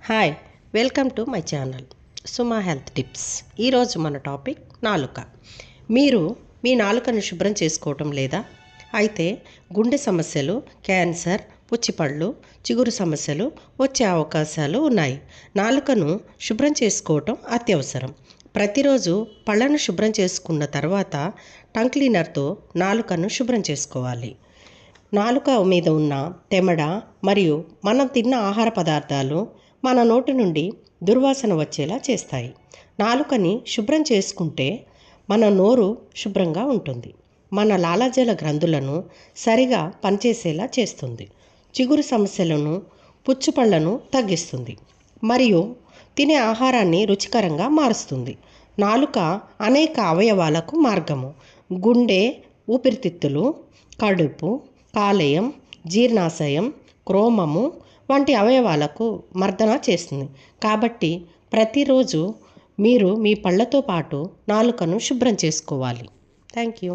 Hi, welcome to my channel Suma health tips. ఈరోజు మన topic నాలుక. మీరు మీ నాలుకను శుభ్రం చేసుకోవటం లేదా? అయితే గుండె సమస్యలు, క్యాన్సర్, పుచ్చిపళ్ళు, చిగురు సమస్యలు వచ్చే అవకాశాలు ఉన్నాయి. నాలుకను శుభ్రం చేసుకోవటం అత్యవసరం. ప్రతిరోజు పళ్ళను శుభ్రం చేసుకున్న తర్వాత టంగ్ క్లీనర్తో నాలుకను శుభ్రం చేసుకోవాలి. నాలుక మీద ఉన్న తెమడ మరియు మనం తిన్న ఆహార పదార్థాలు మన నోటి నుండి దుర్వాసన వచ్చేలా చేస్తాయి. నాలుకని శుభ్రం చేసుకుంటే మన నోరు శుభ్రంగా ఉంటుంది. మన లాలాజల గ్రంథులను సరిగా పనిచేసేలా చేస్తుంది. చిగురు సమస్యలను, పుచ్చుపళ్లను తగ్గిస్తుంది మరియు తినే ఆహారాన్ని రుచికరంగా మారుస్తుంది. నాలుక అనేక అవయవాలకు మార్గము. గుండె, ఊపిరితిత్తులు, కడుపు, కాలేయం, జీర్ణాశయం, క్రోమము వంటి అవయవాలకు మర్దన చేస్తుంది. కాబట్టి ప్రతిరోజు మీరు మీ పళ్ళతో పాటు నాలుకను శుభ్రం చేసుకోవాలి. Thank you.